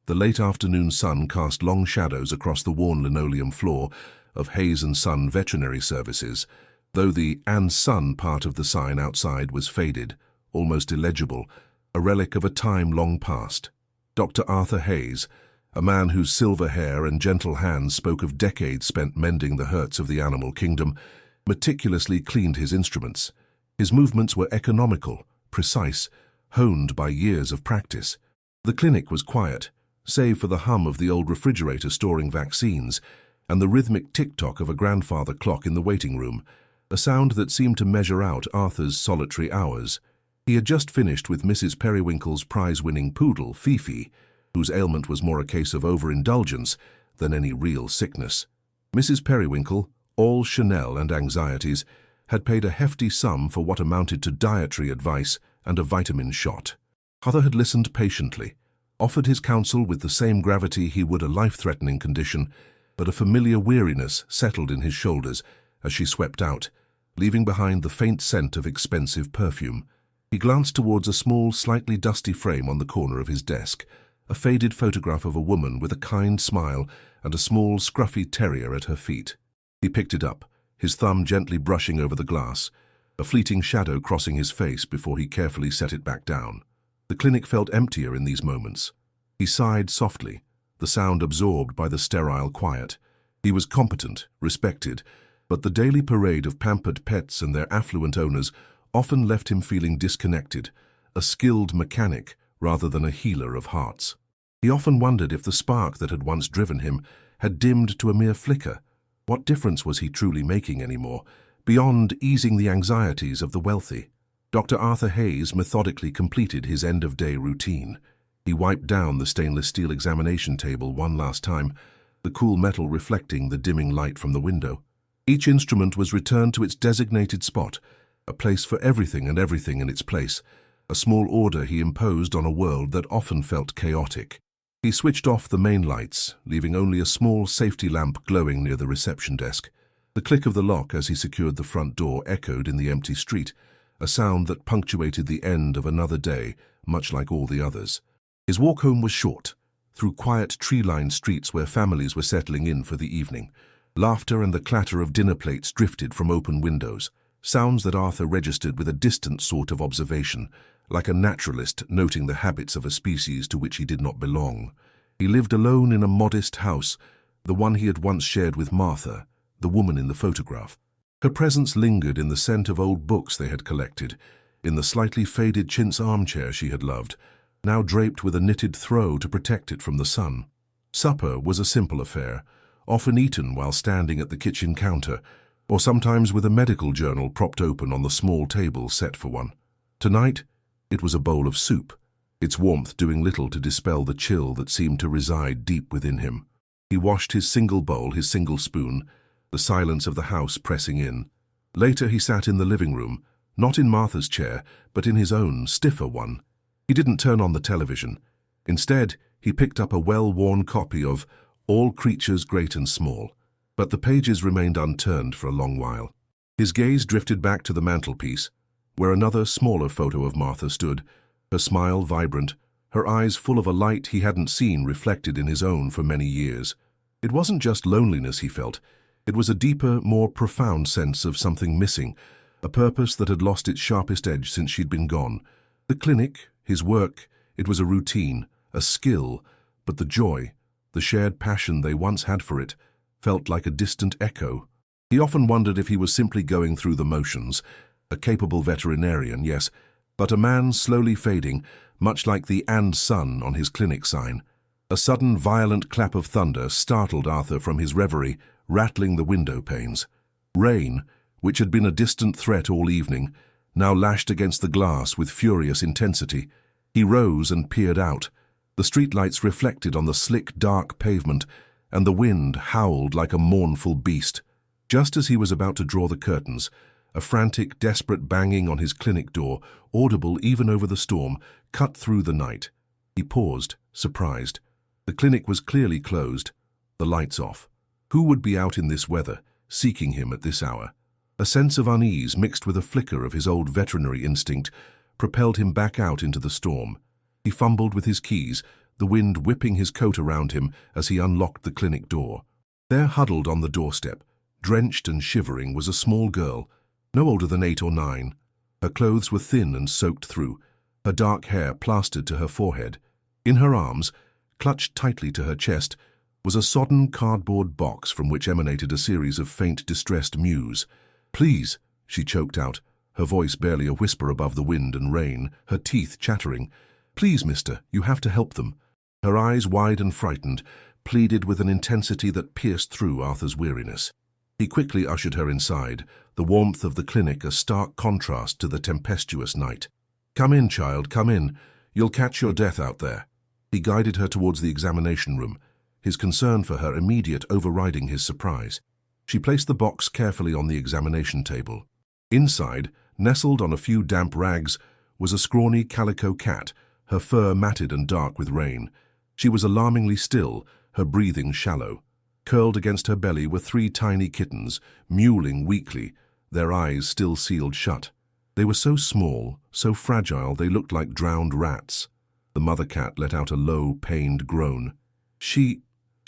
The late afternoon sun cast long shadows across the worn linoleum floor of Hayes & Son Veterinary Services, though the "and Son" part of the sign outside was faded, almost illegible, a relic of a time long past. Dr. Arthur Hayes, a man whose silver hair and gentle hands spoke of decades spent mending the hurts of the animal kingdom, meticulously cleaned his instruments. His movements were economical, precise, honed by years of practice. The clinic was quiet, save for the hum of the old refrigerator storing vaccines and the rhythmic tick-tock of a grandfather clock in the waiting room, a sound that seemed to measure out Arthur's solitary hours. He had just finished with Mrs. Periwinkle's prize-winning poodle, Fifi, whose ailment was more a case of overindulgence than any real sickness. Mrs. Periwinkle, all Chanel and anxieties, had paid a hefty sum for what amounted to dietary advice and a vitamin shot. Arthur had listened patiently, offered his counsel with the same gravity he would a life-threatening condition, but a familiar weariness settled in his shoulders as she swept out, leaving behind the faint scent of expensive perfume. He glanced towards a small, slightly dusty frame on the corner of his desk, a faded photograph of a woman with a kind smile and a small, scruffy terrier at her feet. He picked it up, his thumb gently brushing over the glass, a fleeting shadow crossing his face before he carefully set it back down. The clinic felt emptier in these moments. He sighed softly, the sound absorbed by the sterile quiet. He was competent, respected, but the daily parade of pampered pets and their affluent owners often left him feeling disconnected, a skilled mechanic rather than a healer of hearts. He often wondered if the spark that had once driven him had dimmed to a mere flicker. What difference was he truly making anymore, beyond easing the anxieties of the wealthy? Dr. Arthur Hayes methodically completed his end-of-day routine. He wiped down the stainless steel examination table one last time, the cool metal reflecting the dimming light from the window. Each instrument was returned to its designated spot, a place for everything and everything in its place, a small order he imposed on a world that often felt chaotic. He switched off the main lights, leaving only a small safety lamp glowing near the reception desk. The click of the lock as he secured the front door echoed in the empty street, a sound that punctuated the end of another day, much like all the others. His walk home was short, through quiet tree-lined streets where families were settling in for the evening. Laughter and the clatter of dinner plates drifted from open windows, sounds that Arthur registered with a distant sort of observation, like a naturalist noting the habits of a species to which he did not belong. He lived alone in a modest house, the one he had once shared with Martha, the woman in the photograph. Her presence lingered in the scent of old books they had collected, in the slightly faded chintz armchair she had loved, now draped with a knitted throw to protect it from the sun. Supper was a simple affair, often eaten while standing at the kitchen counter, or sometimes with a medical journal propped open on the small table set for one. Tonight, it was a bowl of soup, its warmth doing little to dispel the chill that seemed to reside deep within him. He washed his single bowl, his single spoon, the silence of the house pressing in. Later he sat in the living room, not in Martha's chair, but in his own, stiffer one. He didn't turn on the television. Instead, he picked up a well-worn copy of All Creatures Great and Small, but the pages remained unturned for a long while. His gaze drifted back to the mantelpiece, where another, smaller photo of Martha stood, her smile vibrant, her eyes full of a light he hadn't seen reflected in his own for many years. It wasn't just loneliness he felt. It was a deeper, more profound sense of something missing, a purpose that had lost its sharpest edge since she'd been gone. The clinic, his work, it was a routine, a skill, but the joy, the shared passion they once had for it, felt like a distant echo. He often wondered if he was simply going through the motions, a capable veterinarian, yes, but a man slowly fading, much like the "and Son" on his clinic sign. A sudden violent clap of thunder startled Arthur from his reverie, rattling the window panes. Rain, which had been a distant threat all evening, now lashed against the glass with furious intensity. He rose and peered out. The streetlights reflected on the slick, dark pavement, and the wind howled like a mournful beast. Just as he was about to draw the curtains, a frantic, desperate banging on his clinic door, audible even over the storm, cut through the night. He paused, surprised. The clinic was clearly closed, the lights off. Who would be out in this weather, seeking him at this hour? A sense of unease mixed with a flicker of his old veterinary instinct propelled him back out into the storm. He fumbled with his keys, the wind whipping his coat around him as he unlocked the clinic door. There, huddled on the doorstep, drenched and shivering, was a small girl, no older than 8 or 9. Her clothes were thin and soaked through, her dark hair plastered to her forehead. In her arms, clutched tightly to her chest, was a sodden cardboard box from which emanated a series of faint, distressed mews. "Please," she choked out, her voice barely a whisper above the wind and rain, her teeth chattering. "Please, mister, you have to help them." Her eyes, wide and frightened, pleaded with an intensity that pierced through Arthur's weariness. He quickly ushered her inside, the warmth of the clinic a stark contrast to the tempestuous night. "Come in, child, come in. You'll catch your death out there." He guided her towards the examination room, his concern for her immediate overriding his surprise. She placed the box carefully on the examination table. Inside, nestled on a few damp rags, was a scrawny calico cat, her fur matted and dark with rain. She was alarmingly still, her breathing shallow. Curled against her belly were 3 tiny kittens, mewling weakly, their eyes still sealed shut. They were so small, so fragile, they looked like drowned rats. The mother cat let out a low, pained groan. She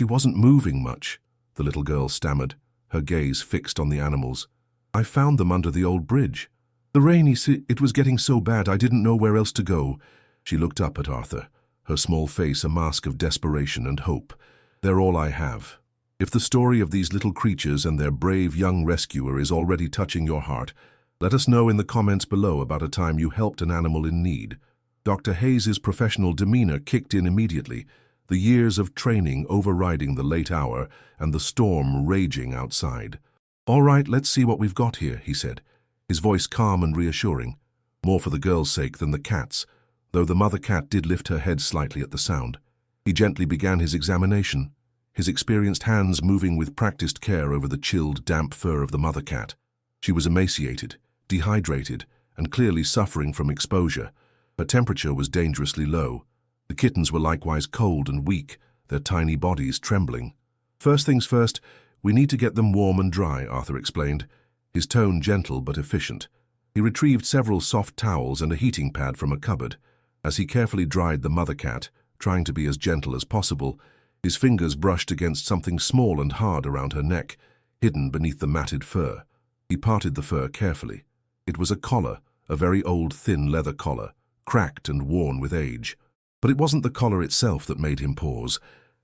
wasn't moving much," the little girl stammered, her gaze fixed on the animals. "I found them under the old bridge. The rain, it was getting so bad I didn't know where else to go." She looked up at Arthur, her small face a mask of desperation and hope. "They're all I have. If the story of these little creatures and their brave young rescuer is already touching your heart, let us know in the comments below about a time you helped an animal in need." Dr. Hayes's professional demeanor kicked in immediately, the years of training overriding the late hour and the storm raging outside. "All right, let's see what we've got here," he said, his voice calm and reassuring, more for the girl's sake than the cat's, though the mother cat did lift her head slightly at the sound. He gently began his examination, his experienced hands moving with practiced care over the chilled, damp fur of the mother cat. She was emaciated, dehydrated, and clearly suffering from exposure. Her temperature was dangerously low. The kittens were likewise cold and weak, their tiny bodies trembling. "First things first, we need to get them warm and dry," Arthur explained, his tone gentle but efficient. He retrieved several soft towels and a heating pad from a cupboard. As he carefully dried the mother cat, trying to be as gentle as possible, his fingers brushed against something small and hard around her neck, hidden beneath the matted fur. He parted the fur carefully. It was a collar, a very old thin leather collar, cracked and worn with age. But it wasn't the collar itself that made him pause.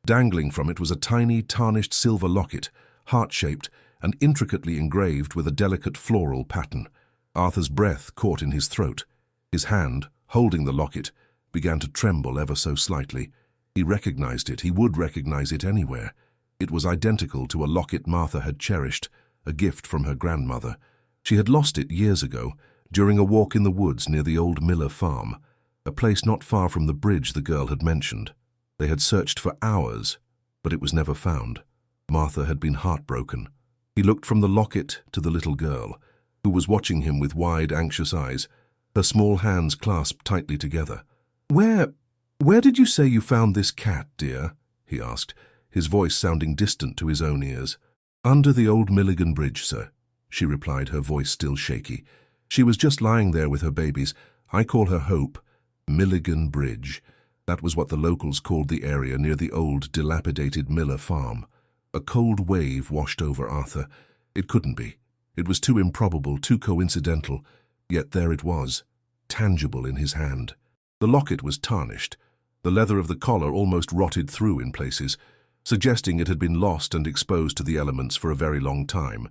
Dangling from it was a tiny, tarnished silver locket, heart-shaped and intricately engraved with a delicate floral pattern. Arthur's breath caught in his throat. His hand, holding the locket, began to tremble ever so slightly. He recognized it. He would recognize it anywhere. It was identical to a locket Martha had cherished, a gift from her grandmother. She had lost it years ago, during a walk in the woods near the old Miller farm, a place not far from the bridge the girl had mentioned. They had searched for hours, but it was never found. Martha had been heartbroken. He looked from the locket to the little girl, who was watching him with wide, anxious eyes, her small hands clasped tightly together. Where did you say you found this cat, dear?" he asked, his voice sounding distant to his own ears. "Under the old Milligan Bridge, sir," she replied, her voice still shaky. "She was just lying there with her babies. I call her Hope. Milligan Bridge. That was what the locals called the area near the old, dilapidated Miller farm." A cold wave washed over Arthur. It couldn't be. It was too improbable, too coincidental. Yet there it was, tangible in his hand. The locket was tarnished. The leather of the collar almost rotted through in places, suggesting it had been lost and exposed to the elements for a very long time.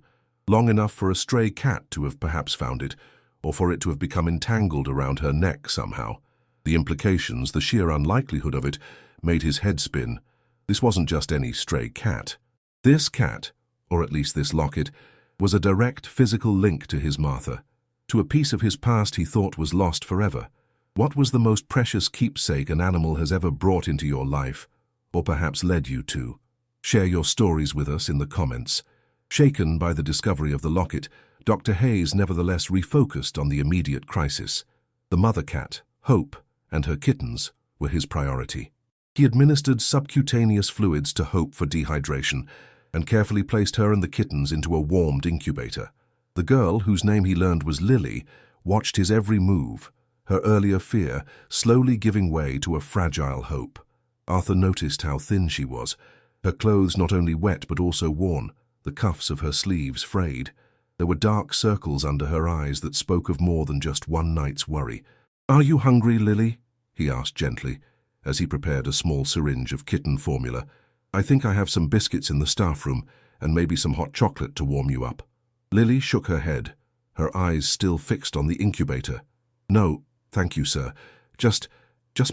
Long enough for a stray cat to have perhaps found it, or for it to have become entangled around her neck somehow. The implications, the sheer unlikelihood of it, made his head spin. This wasn't just any stray cat. This cat, or at least this locket, was a direct physical link to his Martha, to a piece of his past he thought was lost forever. What was the most precious keepsake an animal has ever brought into your life, or perhaps led you to? Share your stories with us in the comments. Shaken by the discovery of the locket, Dr. Hayes nevertheless refocused on the immediate crisis. The mother cat, Hope, and her kittens were his priority. He administered subcutaneous fluids to Hope for dehydration and carefully placed her and the kittens into a warmed incubator. The girl, whose name he learned was Lily, watched his every move, her earlier fear slowly giving way to a fragile hope. Arthur noticed how thin she was, her clothes not only wet but also worn, the cuffs of her sleeves frayed. There were dark circles under her eyes that spoke of more than just one night's worry. "Are you hungry, Lily?" he asked gently, as he prepared a small syringe of kitten formula. "I think I have some biscuits in the staff room, and maybe some hot chocolate to warm you up." Lily shook her head, her eyes still fixed on the incubator. "No, thank you, sir. Just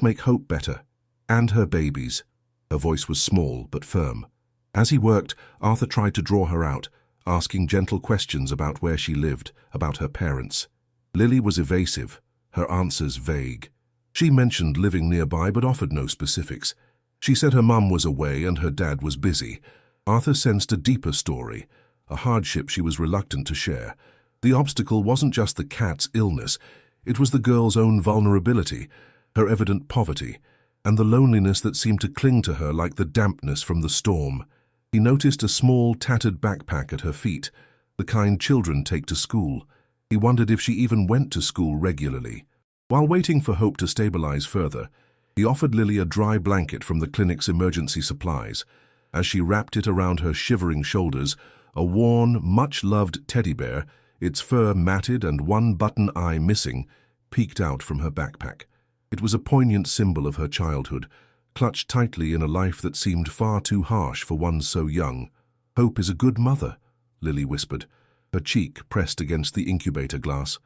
make Hope better. And her babies." Her voice was small but firm. As he worked, Arthur tried to draw her out, asking gentle questions about where she lived, about her parents. Lily was evasive, her answers vague. She mentioned living nearby but offered no specifics. She said her mum was away and her dad was busy. Arthur sensed a deeper story, a hardship she was reluctant to share. The obstacle wasn't just the cat's illness, it was the girl's own vulnerability, her evident poverty, and the loneliness that seemed to cling to her like the dampness from the storm. He noticed a small, tattered backpack at her feet, the kind children take to school. He wondered if she even went to school regularly. While waiting for Hope to stabilize further, he offered Lily a dry blanket from the clinic's emergency supplies. As she wrapped it around her shivering shoulders, a worn, much-loved teddy bear, its fur matted and one button eye missing, peeked out from her backpack. It was a poignant symbol of her childhood, clutched tightly in a life that seemed far too harsh for one so young. "Hope is a good mother," Lily whispered, her cheek pressed against the incubator glass.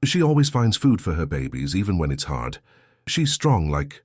"She always finds food for her babies, even when it's hard. She's strong like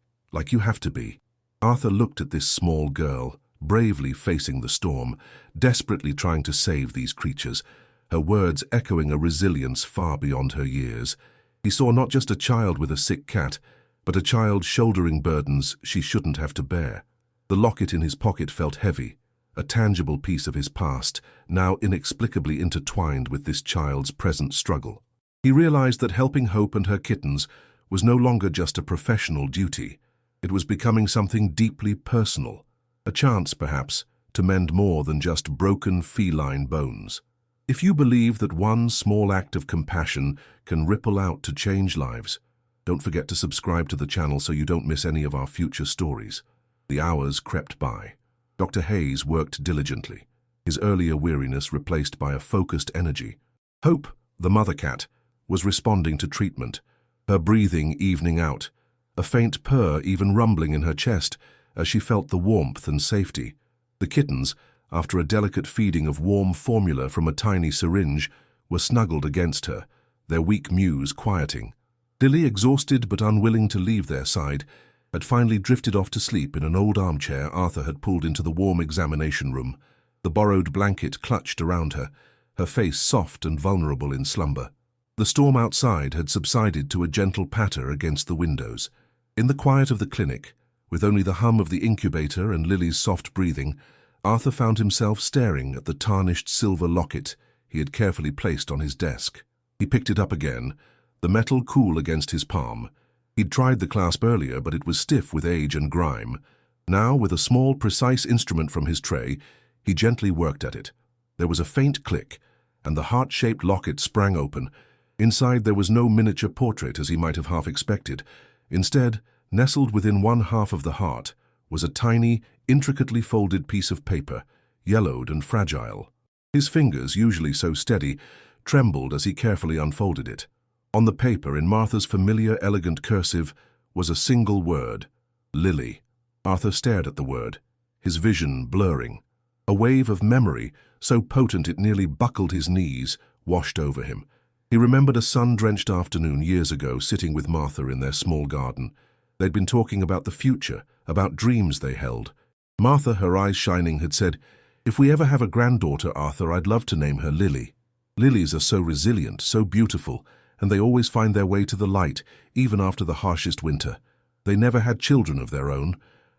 you have to be." Arthur looked at this small girl, bravely facing the storm, desperately trying to save these creatures, her words echoing a resilience far beyond her years. He saw not just a child with a sick cat, but a child shouldering burdens she shouldn't have to bear. The locket in his pocket felt heavy, a tangible piece of his past, now inexplicably intertwined with this child's present struggle. He realized that helping Hope and her kittens was no longer just a professional duty. It was becoming something deeply personal, a chance, perhaps, to mend more than just broken feline bones. If you believe that one small act of compassion can ripple out to change lives, don't forget to subscribe to the channel so you don't miss any of our future stories. The hours crept by. Dr. Hayes worked diligently, his earlier weariness replaced by a focused energy. Hope, the mother cat, was responding to treatment, her breathing evening out, a faint purr even rumbling in her chest as she felt the warmth and safety. The kittens, after a delicate feeding of warm formula from a tiny syringe, were snuggled against her, their weak mews quieting. Lily, exhausted but unwilling to leave their side, had finally drifted off to sleep in an old armchair Arthur had pulled into the warm examination room, the borrowed blanket clutched around her, her face soft and vulnerable in slumber. The storm outside had subsided to a gentle patter against the windows. In the quiet of the clinic, with only the hum of the incubator and Lily's soft breathing, Arthur found himself staring at the tarnished silver locket he had carefully placed on his desk. He picked it up again, the metal cool against his palm. He'd tried the clasp earlier, but it was stiff with age and grime. Now, with a small, precise instrument from his tray, he gently worked at it. There was a faint click, and the heart-shaped locket sprang open. Inside there was no miniature portrait as he might have half expected. Instead, nestled within one half of the heart, was a tiny, intricately folded piece of paper, yellowed and fragile. His fingers, usually so steady, trembled as he carefully unfolded it. On the paper, in Martha's familiar, elegant cursive, was a single word, Lily. Arthur stared at the word, his vision blurring. A wave of memory, so potent it nearly buckled his knees, washed over him. He remembered a sun-drenched afternoon years ago sitting with Martha in their small garden. They'd been talking about the future, about dreams they held. Martha, her eyes shining, had said, "If we ever have a granddaughter, Arthur, I'd love to name her Lily. Lilies are so resilient, so beautiful, and they always find their way to the light, even after the harshest winter. They never had children of their own,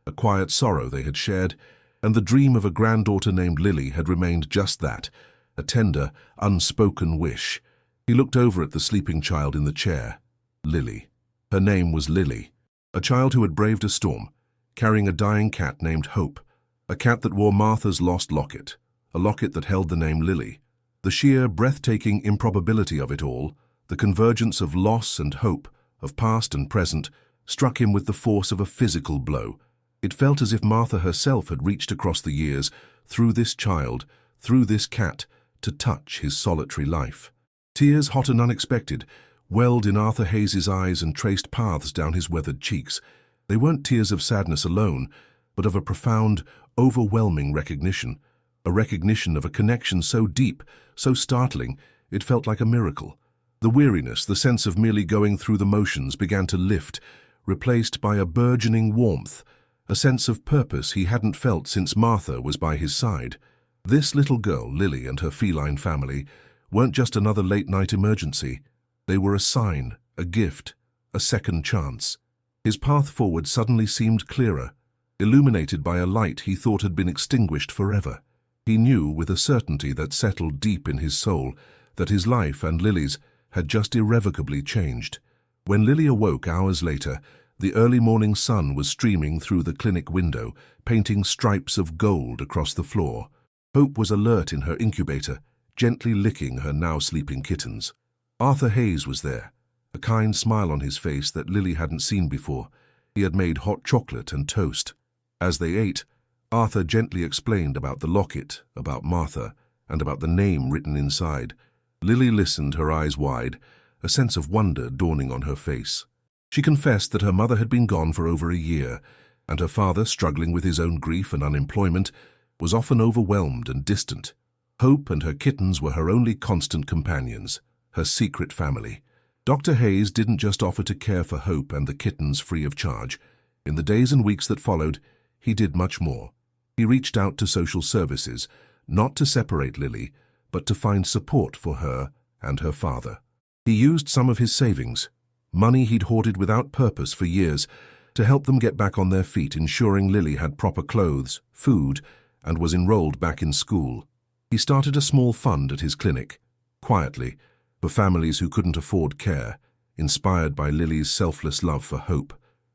a quiet sorrow they had shared, and the dream of a granddaughter named Lily had remained just that, a tender, unspoken wish." He looked over at the sleeping child in the chair. Lily. Her name was Lily, a child who had braved a storm, carrying a dying cat named Hope, a cat that wore Martha's lost locket, a locket that held the name Lily. The sheer, breathtaking improbability of it all, the convergence of loss and hope, of past and present, struck him with the force of a physical blow. It felt as if Martha herself had reached across the years, through this child, through this cat, to touch his solitary life. Tears, hot and unexpected, welled in Arthur Hayes' eyes and traced paths down his weathered cheeks. They weren't tears of sadness alone, but of a profound, overwhelming recognition. A recognition of a connection so deep, so startling, it felt like a miracle. The weariness, the sense of merely going through the motions began to lift, replaced by a burgeoning warmth, a sense of purpose he hadn't felt since Martha was by his side. This little girl, Lily, and her feline family weren't just another late-night emergency. They were a sign, a gift, a second chance. His path forward suddenly seemed clearer, illuminated by a light he thought had been extinguished forever. He knew with a certainty that settled deep in his soul that his life and Lily's had just irrevocably changed. When Lily awoke hours later, the early morning sun was streaming through the clinic window, painting stripes of gold across the floor. Hope was alert in her incubator, gently licking her now-sleeping kittens. Arthur Hayes was there, a kind smile on his face that Lily hadn't seen before. He had made hot chocolate and toast. As they ate, Arthur gently explained about the locket, about Martha, and about the name written inside. Lily listened, her eyes wide, a sense of wonder dawning on her face. She confessed that her mother had been gone for over a year, and her father, struggling with his own grief and unemployment, was often overwhelmed and distant. Hope and her kittens were her only constant companions, her secret family. Dr. Hayes didn't just offer to care for Hope and the kittens free of charge. In the days and weeks that followed, he did much more. He reached out to social services, not to separate Lily, but to find support for her and her father. He used some of his savings, money he'd hoarded without purpose for years, to help them get back on their feet, ensuring Lily had proper clothes, food, and was enrolled back in school. He started a small fund at his clinic, quietly, for families who couldn't afford care, inspired by Lily's selfless love for Hope.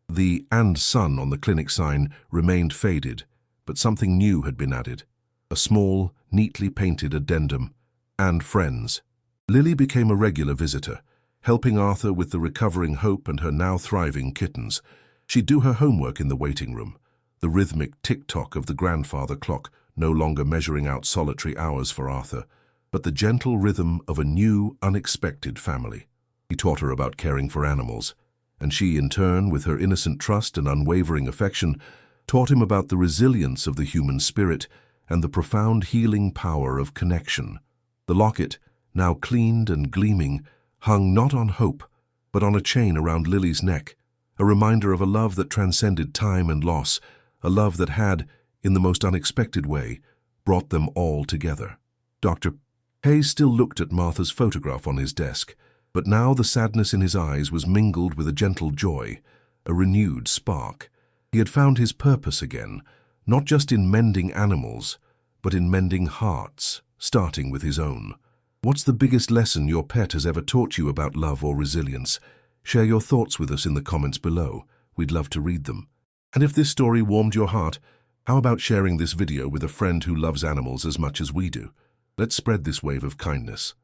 The "and son" on the clinic sign remained faded, but something new had been added. A small, neatly painted addendum, "and friends." Lily became a regular visitor, helping Arthur with the recovering Hope and her now thriving kittens. She'd do her homework in the waiting room, the rhythmic tick-tock of the grandfather clock no longer measuring out solitary hours for Arthur, but the gentle rhythm of a new, unexpected family. He taught her about caring for animals, and she, in turn, with her innocent trust and unwavering affection, taught him about the resilience of the human spirit and the profound healing power of connection. The locket, now cleaned and gleaming, hung not on Hope, but on a chain around Lily's neck, a reminder of a love that transcended time and loss, a love that had, in the most unexpected way, brought them all together. Dr. Hayes still looked at Martha's photograph on his desk, but now the sadness in his eyes was mingled with a gentle joy, a renewed spark. He had found his purpose again, not just in mending animals, but in mending hearts, starting with his own. What's the biggest lesson your pet has ever taught you about love or resilience? Share your thoughts with us in the comments below. We'd love to read them. And if this story warmed your heart, how about sharing this video with a friend who loves animals as much as we do? Let's spread this wave of kindness.